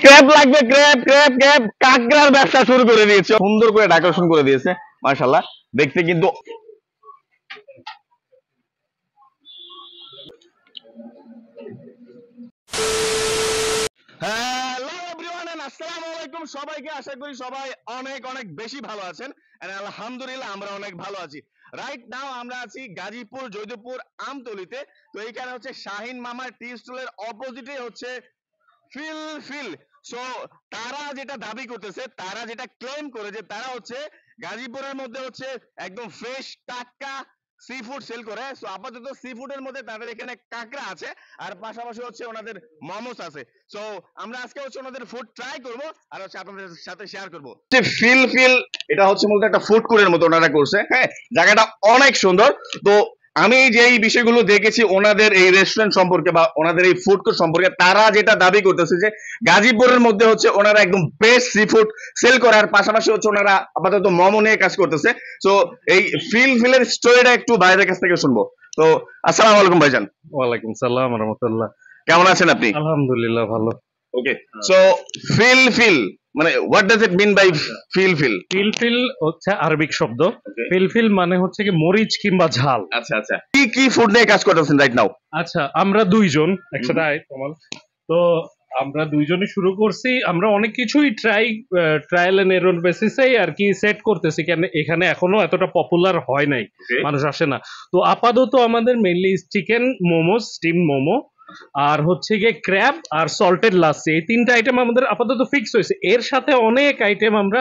Crab লাগবে, crab crab crab, কাঁকড়ার ব্যবসা শুরু করে দিয়েছে, সুন্দর করে ডেকোরেশন করে দিয়েছে, মাশাআল্লাহ দেখতে কিন্তু। হ্যালো এভরিওয়ান এন্ড আসসালামু আলাইকুম সবাইকে। আশা করি সবাই অনেক অনেক বেশি ভালো আছেন এন্ড আলহামদুলিল্লাহ আমরা অনেক ভালো আছি। রাইট নাও আমরা আছি গাজীপুর জয়দেবপুর আমতলিতে। তো এইখানে হচ্ছে শাহিন মামার টি স্টলের অপোজিটে হচ্ছে ফিল ফিল। সো তারা যেটা দাবি করতেছে, তারা যেটা ক্লেম করে যে তারা হচ্ছে গাজীপুরের মধ্যে হচ্ছে একদম ফ্রেশ টাটকা সি ফুড সেল করে। সো আপাতত সি ফুডের মধ্যে তাদের এখানে কাঁকড়া আছে আর পাশাপাশি হচ্ছে ওনাদের মোমোস আছে। সো আমরা আজকে হচ্ছে ওনাদের ফুড ট্রাই করব আর হচ্ছে আপনাদের সাথে শেয়ার করব। ফিল ফিল এটা হচ্ছে মূলত একটা ফুড কোর্টের মতো ওনারা করছে। হ্যাঁ, জায়গাটা অনেক সুন্দর। তো আমি যে এই বিষয়গুলো দেখেছি ওনাদের এই রেস্টুরেন্ট সম্পর্কে বা ওনাদের এই ফুড কোর্ট সম্পর্কে, তারা যেটা দাবি করতেছে যে গাজীপুরের মধ্যে হচ্ছে ওনারা একদম বেস্ট সি ফুড সেল করার পাশাপাশি হচ্ছে ওনারা আপাতত মোমো নিয়ে কাজ করতেছে। সো এই ফিল ফিলের স্টোরিটা একটু বাইরের কাছ থেকে শুনবো। তো আসসালামু আলাইকুম ভাইজান। ওয়ালাইকুম সালাম ওয়া রাহমাতুল্লাহ। কেমন আছেন আপনি? আলহামদুলিল্লাহ ভালো। ওকে, সো ফিল ফিল মানে what does it mean by ফিল ফিল? ফিলফিল হচ্ছে আরবিক শব্দ। ফিলফিল মানে হচ্ছে কি মরিচ কিংবা ঝাল। আচ্ছা আচ্ছা, কি কি ফুড নিয়ে কাজ করতেছেন রাইট নাও? আচ্ছা, আমরা দুইজন একসাথে তো আমরা দুইজনই শুরু করছি। আমরা অনেক কিছুই ট্রায়াল এন্ড এরর বেসিসে আর কি সেট করতেছি, কেন এখানে এখনো এতটা পপুলার হয় নাই, মানুষ আসে না। তো আপাতত আমাদের mainly chicken momos, steam momo, আর হচ্ছে গিয়ে ক্র্যাব আর সল্টেড লাচ্ছি, এই তিনটা আইটেম আমাদের আপাতত ফিক্স হয়েছে। এর সাথে অনেক আইটেম আমরা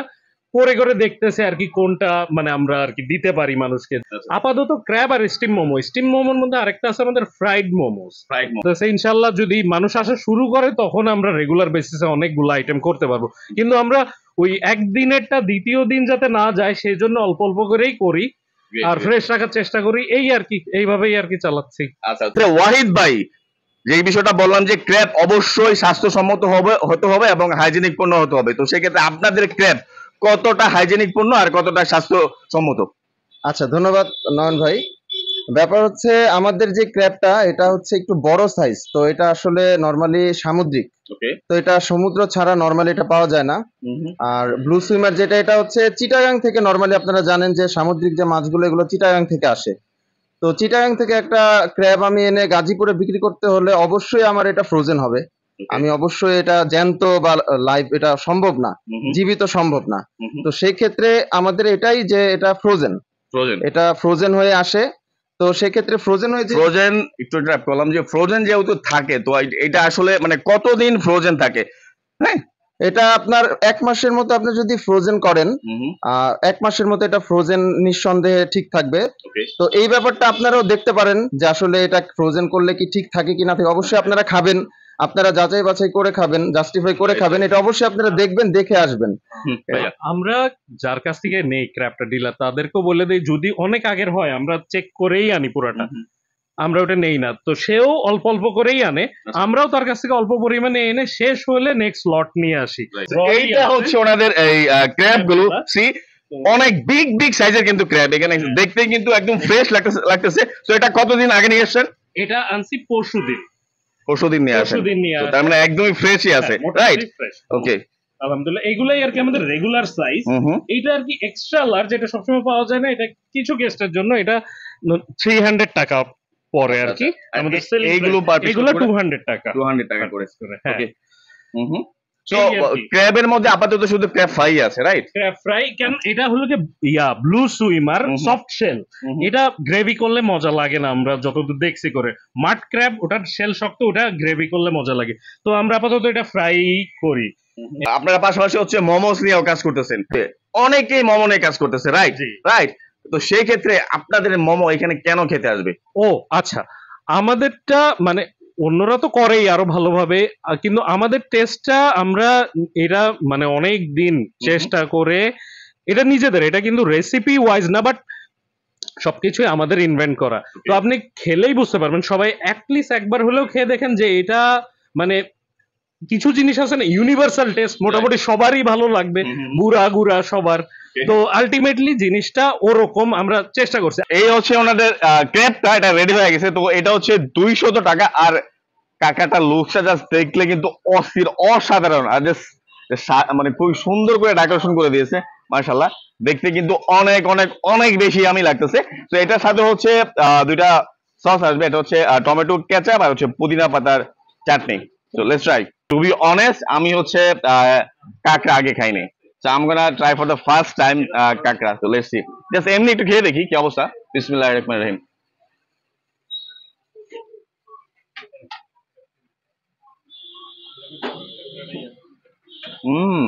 করে করে দেখতেছি আর কি কোনটা মানে আমরা আর কি দিতে পারি মানুষকে। আপাতত ক্র্যাব আর স্টিম মোমো। স্টিম মোমোর মধ্যে আরেকটা আছে আমাদের ফ্রাইড মোমোস। ইনশাল্লাহ যদি মানুষ আসা শুরু করে তখন আমরা রেগুলার বেসিসে অনেকগুলো আইটেম করতে পারবো, কিন্তু আমরা ওই একদিনেরটা দ্বিতীয় দিন যাতে না যায় সেই জন্য অল্প অল্প করেই করি আর ফ্রেশ রাখার চেষ্টা করি, এই আর কি, এইভাবেই আর কি চালাচ্ছি। আচ্ছা, ওয়াহিদ ভাই যে বিষয়টা বললাম যে ক্র্যাব অবশ্যই স্বাস্থ্যসম্মত হতে হবে এবং হাইজেনিক পণ্য হতে হবে, তো সেক্ষেত্রে আপনাদের ক্র্যাব কতটা হাইজেনিক পণ্য আর কতটা স্বাস্থ্যসম্মত? আচ্ছা, ধন্যবাদ নয়ন ভাই। ব্যাপার হচ্ছে আমাদের যে ক্র্যাবটা এটা হচ্ছে একটু বড় সাইজ, তো এটা আসলে নরমালি সামুদ্রিক, তো এটা সমুদ্র ছাড়া নরমালি এটা পাওয়া যায় না। আর ব্লু সুইমার যেটা, এটা হচ্ছে চিটাগাং থেকে, নরমালি আপনারা জানেন যে সামুদ্রিক যে মাছগুলো এগুলো চিটাগাং থেকে আসে। তো চিটাগাং থেকে একটা ক্র্যাব আমি এনে গাজীপুরে বিক্রি করতে হলে অবশ্যই আমার এটা ফ্রোজেন হবে। আমি অবশ্যই এটা জ্যান্ত বা লাইভ এটা সম্ভব না, জীবিত সম্ভব না। তো সেই ক্ষেত্রে আমাদের এটাই যে এটা ফ্রোজেন, এটা ফ্রোজেন হয়ে আসে। তো সেক্ষেত্রে ফ্রোজেন হয়ে ফ্রোজেন একটু ট্র্যাপ করলাম যে ফ্রোজেন যেহেতু থাকে, তো এটা আসলে মানে কতদিন ফ্রোজেন থাকে? হ্যাঁ, এটা আপনার 1 মাসের মতো আপনি যদি ফ্রোজেন করেন, 1 মাসের মতো এটা ফ্রোজেন নিঃসন্দেহে ঠিক থাকবে। তো এই ব্যাপারটা আপনারাও দেখতে পারেন যে আসলে এটা ফ্রোজেন করলে কি ঠিক থাকে কি না থাকে। অবশ্যই আপনারা খাবেন, আপনারা যাচাই বাছাই করে খাবেন, জাস্টিফাই করে খাবেন, এটা অবশ্যই আপনারা দেখবেন, দেখে আসবেন। আমরা যার কাছ থেকে নেই ক্র্যাবটা ডিলার, তাদেরকেও বলে দেই যদি অনেক আগের হয় আমরা চেক করেই আনি পুরাটা, আমরা ওটা নেই না। তো সেও অল্প অল্প করেই আনে, আমরাও তার কাছ থেকে অল্প পরিমাণে এনে শেষ হলে নেক্সট লট নিয়ে আসি। এইটা হচ্ছে ওনাদের এই ক্র্যাব গুলো, সি অনেক বিগ বিগ সাইজের কিন্তু ক্র্যাব, এখানে দেখতে কিন্তু একদম ফ্রেশ লাগতেছে। তো এটা কতদিন আগে নিয়ে এসেছেন? এটা আনছি পরশুদিন নিয়ে আসেন, তার মানে একদমই ফ্রেশই আছে, রাইট? ওকে, আলহামদুলিল্লাহ। এগুলাই আর কি আমাদের রেগুলার সাইজ। এটা আর কি এক্সট্রা লার্জ, এটা সবসময় পাওয়া যায় না, এটা কিছু গেস্টের জন্য এটা 300 টাকা পরে আর কি আমাদের সেল। এইগুলো 200 টাকা করে। ওকে, সো ক্র্যাবের মধ্যে আপাতত শুধু ক্র্যাব ফ্রাই আছে, রাইট? ক্র্যাব ফ্রাই কেন, এটা হলো যে ব্লু সুইমার সফট শেল, এটা গ্রেভি করলে মজা লাগে না আমরা যতদূর দেখছি করে। মাড ক্র্যাব ওটার শেল শক্ত, ওটা গ্রেভি করলে মজা লাগে, তো আমরা আপাতত এটা ফ্রাই করি। আপনারা পাশাপাশি হচ্ছে মোমোস নিয়েও কাজ করতেছেন, অনেকেই মোমো নিয়ে কাজ করতেছে, রাইট? রাইট, তো সেই ক্ষেত্রে আপনাদের মোমো এখানে কেন খেতে আসবে? ও আচ্ছা, আমাদেরটা মানে অন্যরা তো করেই আরো ভালোভাবে, কিন্তু আমাদের টেস্টটা আমরা এরা মানে অনেক দিন চেষ্টা করে এটা নিজেদের, এটা কিন্তু রেসিপি ওয়াইজ না, বাট সবকিছুই আমাদের ইনভেন্ট করা। তো আপনি খেলেই বুঝতে পারবেন, সবাই অ্যাটলিস্ট একবার হলেও খেয়ে দেখেন যে এটা মানে কিছু জিনিস আছে না ইউনিভার্সাল টেস্ট, মোটামুটি সবারই ভালো লাগবে, গুড়া সবার। তো আলটিমেটলি জিনিসটা ওরকম আমরা চেষ্টা করছি। এই হচ্ছে ওনাদের ক্র্যাবটা, এটা রেডি হয়ে গেছে। তো এটা হচ্ছে 200 টাকা, আর কাঁকড়াটার লুকটা জাস্ট দেখলে কিন্তু অসাধারণ, আর জাস্ট মানে খুব সুন্দর করে ডেকোরেশন করে দিয়েছে মাশাআল্লাহ, দেখতে কিন্তু অনেক অনেক অনেক বেশি আমি লাগতেছে। তো এটার সাথে হচ্ছে দুইটা সস আসবে, এটা হচ্ছে টমেটো কেচাপ আর হচ্ছে পুদিনা পাতার চাটনি। তো let's try. To be honest, আমি হচ্ছে কাঁকড়া আগে খাইনি, so I am gonna try for the first time কাঁকড়া। তো লেটস সি, জাস্ট এমনি একটু খেয়ে দেখি কি অবস্থা। বিসমিল্লাহির রহমানির রহিম। হুম,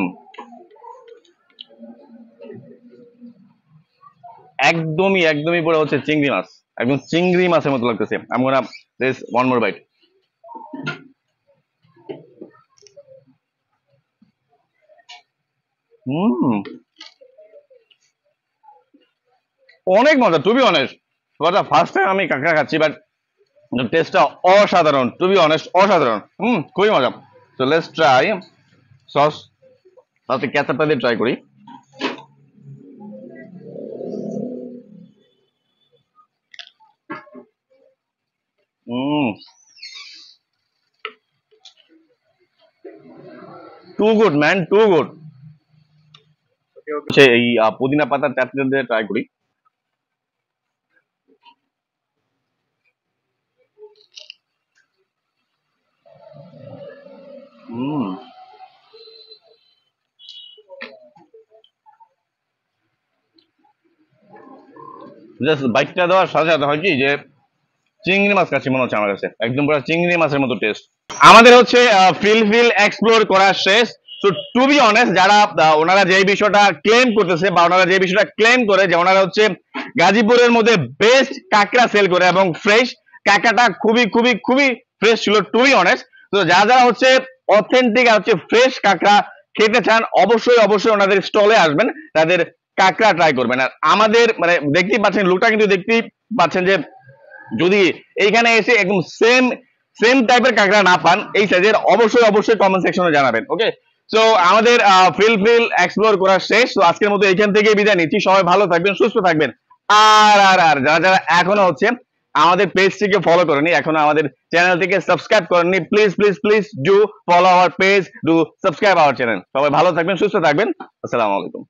একদমই একদমই পুরো হচ্ছে চিংড়ি মাছ, একদম চিংড়ি মাছের মতো লাগতেছে। I am gonna this one more bite. হুম, অনেক মজা, to be honest. For the first time আমি কাঁকড়া খাচ্ছি, বাট টেস্টটা অসাধারণ, টু বি অনেস্ট অসাধারণ। খুবই মজা। তো লেটস ট্রাই সস, সাথে ক্যাচাপটা দিয়ে ট্রাই করি। হুম, too good man, too good. এই পুদিনা পাতার চাটনি দিয়ে ট্রাই করি। হুম, জাস্ট বাইটটা দেওয়ার সাথে সাথে হয় কি যে চিংড়ি মাছ কাছে মনে হচ্ছে আমার কাছে, একদম পুরো চিংড়ি মাছের মতো টেস্ট। আমাদের হচ্ছে ফিল এক্সপ্লোর করা শেষ। তো টু বি অনেস্ট, যারা ওনারা যে বিষয়টা ক্লেম করতেছে বা ওনারা যে বিষয়টা ক্লেম করে যে ওনারা হচ্ছে গাজীপুরের মধ্যে বেস্ট কাঁকড়া সেল করে এবং ফ্রেশ কাঁকড়াটা খুবই খুবই খুবই ফ্রেশ ছিল, টু বি অনেস্ট। তো যারা যারা হচ্ছে অথেন্টিক আর হচ্ছে ফ্রেশ কাঁকড়া খেতে চান, অবশ্যই অবশ্যই ওনাদের স্টলে আসবেন, তাদের কাঁকড়া ট্রাই করবেন। আর আমাদের মানে দেখতেই পাচ্ছেন লুকটা, কিন্তু দেখতেই পাচ্ছেন যে যদি এইখানে এসে একদম সেম সেম টাইপের কাঁকড়া না পান এই সাইজের, অবশ্যই অবশ্যই কমেন্ট সেকশনে জানাবেন। ওকে, সো আমাদের ফিল এক্সপ্লোর করা শেষ। তো আজকের মতো এইখান থেকে বিদায় নিচ্ছি। সবাই ভালো থাকবেন, সুস্থ থাকবেন। আর আর আর যারা যারা এখনো হচ্ছে আমাদের পেজটিকে ফলো করেনি, এখনো আমাদের চ্যানেলটিকে সাবস্ক্রাইব করেননি, please please please do follow our page, do subscribe our channel. সবাই ভালো থাকবেন, সুস্থ থাকবেন। আসসালামু আলাইকুম।